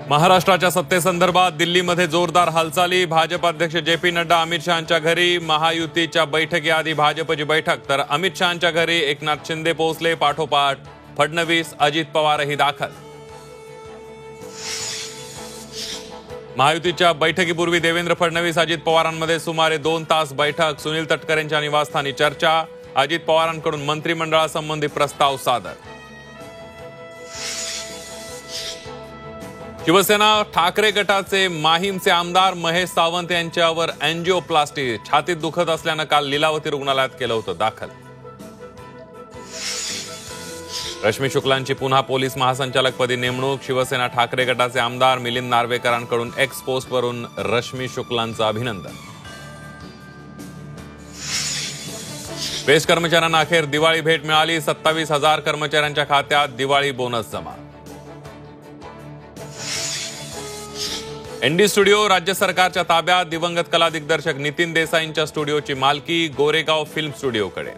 महाराष्ट्राच्या सत्तेसंदर्भात दिल्लीमध्ये जोरदार हालचाली. भाजप अध्यक्ष जे.पी. नड्डा अमित शहांच्या घरी. महायुतीच्या बैठकीआधी भाजपची बैठक, तर अमित शहांच्या घरी एकनाथ शिंदे पोहोचले. पाठोपाठ फडणवीस, अजित पवारही दाखल. महायुतीच्या बैठकीपूर्वी देवेंद्र फडणवीस, अजित पवारांमध्ये सुमारे 2 तास बैठक. सुनील तटकरेंच्या निवासस्थानी चर्चा. अजित पवारांकडून मंत्रिमंडळासंबंधी प्रस्ताव सादर. शिवसेना ठाकरे गटाचे माहीमचे आमदार महेश सावंत यांच्यावर अँजिओप्लास्टी. छातीत दुखत असल्यानं काल लीलावती रुग्णालयात केलं होतं दाखल. रश्मी शुक्लांची पुन्हा पोलीस महासंचालकपदी नेमणूक. शिवसेना ठाकरे गटाचे आमदार मिलिंद नार्वेकरांकडून एक्स पोस्टवरून रश्मी शुक्लांचं अभिनंदन. बेस्ट कर्मचाऱ्यांना अखेर दिवाळी भेट मिळाली. 27,000 कर्मचाऱ्यांच्या खात्यात दिवाळी बोनस जमा. एनडी स्टुडिओ राज्य सरकारच्या ताब्यात. दिवंगत कला दिग्दर्शक नितीन देसाईंच्या स्टुडिओची मालकी गोरेगाव फिल्म स्टुडिओकडे.